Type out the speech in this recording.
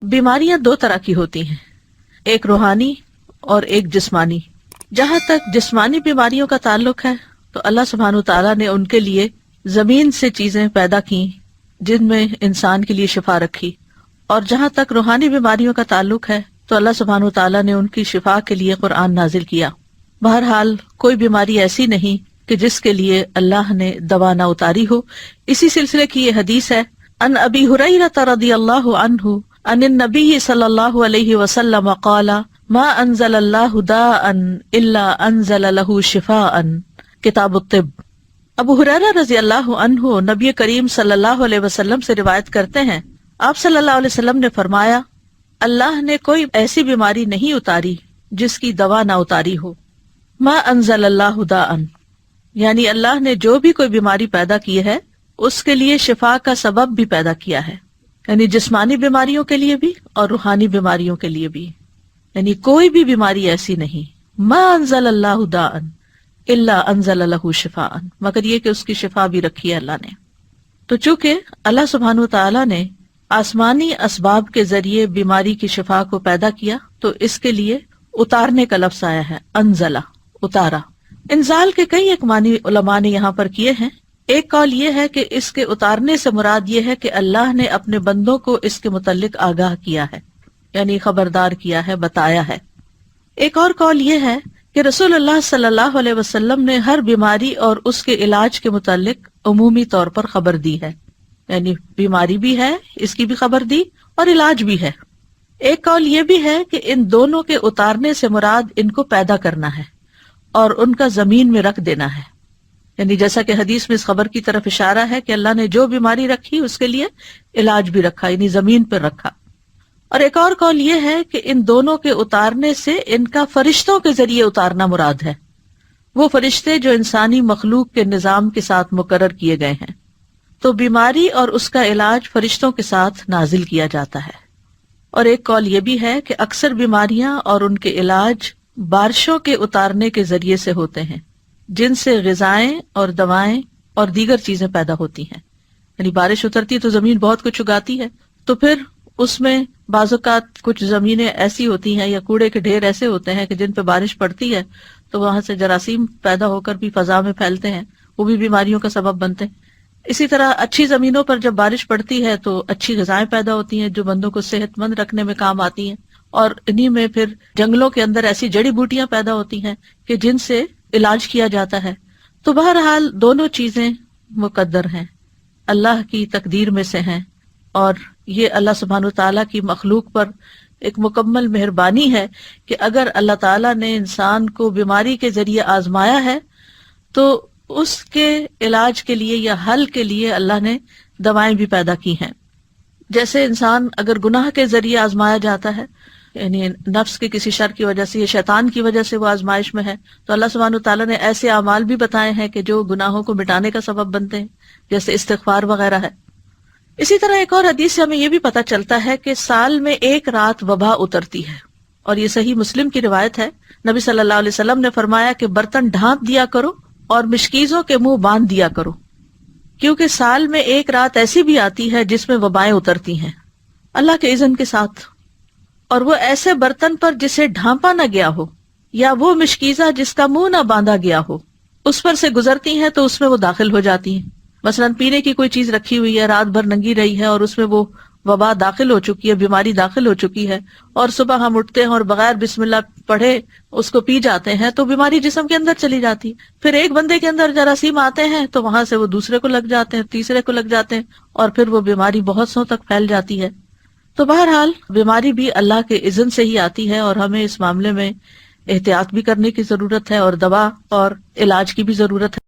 بیماریاں دو طرح کی ہوتی ہیں، ایک روحانی اور ایک جسمانی۔ جہاں تک جسمانی بیماریوں کا تعلق ہے تو اللہ سبحانہ وتعالیٰ نے ان کے لیے زمین سے چیزیں پیدا کی جن میں انسان کے لیے شفا رکھی، اور جہاں تک روحانی بیماریوں کا تعلق ہے تو اللہ سبحانہ وتعالیٰ نے ان کی شفا کے لیے قرآن نازل کیا۔ بہرحال کوئی بیماری ایسی نہیں کہ جس کے لیے اللہ نے دوا نہ اتاری ہو۔ اسی سلسلے کی یہ حدیث ہے، ان ابی ہریرہ رضی اللہ عنہ ان النبی صلی اللہ علیہ وسلم قال ما انزل اللہ داء الا انزل له شفاء، کتاب الطب۔ ابو ہریرہ رضی اللہ عنہ نبی کریم صلی اللہ علیہ وسلم سے روایت کرتے ہیں، آپ صلی اللہ علیہ وسلم نے فرمایا، اللہ نے کوئی ایسی بیماری نہیں اتاری جس کی دوا نہ اتاری ہو۔ ما انزل اللہ داء، یعنی اللہ نے جو بھی کوئی بیماری پیدا کی ہے اس کے لیے شفا کا سبب بھی پیدا کیا ہے، یعنی جسمانی بیماریوں کے لیے بھی اور روحانی بیماریوں کے لیے بھی، یعنی کوئی بھی بیماری ایسی نہیں۔ ما انزل اللہ داء الا انزل له شفاء، مگر یہ کہ اس کی شفا بھی رکھی ہے اللہ نے۔ تو چونکہ اللہ سبحانہ وتعالیٰ نے آسمانی اسباب کے ذریعے بیماری کی شفا کو پیدا کیا تو اس کے لیے اتارنے کا لفظ آیا ہے، انزلہ، اتارا۔ انزال کے کئی ایک معنی علماء نے یہاں پر کیے ہیں۔ ایک قول یہ ہے کہ اس کے اتارنے سے مراد یہ ہے کہ اللہ نے اپنے بندوں کو اس کے متعلق آگاہ کیا ہے، یعنی خبردار کیا ہے، بتایا ہے۔ ایک اور قول یہ ہے کہ رسول اللہ صلی اللہ علیہ وسلم نے ہر بیماری اور اس کے علاج کے متعلق عمومی طور پر خبر دی ہے، یعنی بیماری بھی ہے، اس کی بھی خبر دی، اور علاج بھی ہے۔ ایک قول یہ بھی ہے کہ ان دونوں کے اتارنے سے مراد ان کو پیدا کرنا ہے اور ان کا زمین میں رکھ دینا ہے، یعنی جیسا کہ حدیث میں اس خبر کی طرف اشارہ ہے کہ اللہ نے جو بیماری رکھی اس کے لیے علاج بھی رکھا، یعنی زمین پر رکھا۔ اور ایک اور قول یہ ہے کہ ان دونوں کے اتارنے سے ان کا فرشتوں کے ذریعے اتارنا مراد ہے، وہ فرشتے جو انسانی مخلوق کے نظام کے ساتھ مقرر کیے گئے ہیں۔ تو بیماری اور اس کا علاج فرشتوں کے ساتھ نازل کیا جاتا ہے۔ اور ایک قول یہ بھی ہے کہ اکثر بیماریاں اور ان کے علاج بارشوں کے اتارنے کے ذریعے سے ہوتے ہیں، جن سے غذائیں اور دوائیں اور دیگر چیزیں پیدا ہوتی ہیں۔ یعنی بارش اترتی تو زمین بہت کچھ اگاتی ہے، تو پھر اس میں بعض اوقات کچھ زمینیں ایسی ہوتی ہیں یا کوڑے کے ڈھیر ایسے ہوتے ہیں کہ جن پہ بارش پڑتی ہے تو وہاں سے جراثیم پیدا ہو کر بھی فضا میں پھیلتے ہیں، وہ بھی بیماریوں کا سبب بنتے ہیں۔ اسی طرح اچھی زمینوں پر جب بارش پڑتی ہے تو اچھی غذائیں پیدا ہوتی ہیں جو بندوں کو صحت مند رکھنے میں کام آتی ہیں، اور انہی میں پھر جنگلوں کے اندر ایسی جڑی بوٹیاں پیدا ہوتی ہیں کہ جن سے علاج کیا جاتا ہے۔ تو بہرحال دونوں چیزیں مقدر ہیں، اللہ کی تقدیر میں سے ہیں، اور یہ اللہ سبحانہ وتعالیٰ کی مخلوق پر ایک مکمل مہربانی ہے کہ اگر اللہ تعالیٰ نے انسان کو بیماری کے ذریعے آزمایا ہے تو اس کے علاج کے لیے یا حل کے لیے اللہ نے دوائیں بھی پیدا کی ہیں۔ جیسے انسان اگر گناہ کے ذریعے آزمایا جاتا ہے، یعنی نفس کے کسی شر کی وجہ سے یا شیطان کی وجہ سے وہ آزمائش میں ہے، تو اللہ سبحانہ وتعالیٰ نے ایسے اعمال بھی بتائے ہیں کہ جو گناہوں کو مٹانے کا سبب بنتے ہیں، جیسے استغفار وغیرہ ہے۔ اسی طرح ایک اور حدیث سے ہمیں یہ بھی پتہ چلتا ہے کہ سال میں ایک رات وبا اترتی ہے، اور یہ صحیح مسلم کی روایت ہے۔ نبی صلی اللہ علیہ وسلم نے فرمایا کہ برتن ڈھانپ دیا کرو اور مشکیزوں کے منہ باندھ دیا کرو، کیونکہ سال میں ایک رات ایسی بھی آتی ہے جس میں وبائیں اترتی ہیں اللہ کے اذن کے ساتھ، اور وہ ایسے برتن پر جسے ڈھانپا نہ گیا ہو یا وہ مشکیزہ جس کا منہ نہ باندھا گیا ہو اس پر سے گزرتی ہیں تو اس میں وہ داخل ہو جاتی ہیں۔ مثلاً پینے کی کوئی چیز رکھی ہوئی ہے، رات بھر ننگی رہی ہے اور اس میں وہ وبا داخل ہو چکی ہے، بیماری داخل ہو چکی ہے، اور صبح ہم اٹھتے ہیں اور بغیر بسم اللہ پڑھے اس کو پی جاتے ہیں تو بیماری جسم کے اندر چلی جاتی ہے۔ پھر ایک بندے کے اندر جراثیم آتے ہیں تو وہاں سے وہ دوسرے کو لگ جاتے ہیں، تیسرے کو لگ جاتے ہیں، اور پھر وہ بیماری بہت سو تک پھیل جاتی ہے۔ تو بہرحال بیماری بھی اللہ کے اذن سے ہی آتی ہے، اور ہمیں اس معاملے میں احتیاط بھی کرنے کی ضرورت ہے، اور دوا اور علاج کی بھی ضرورت ہے۔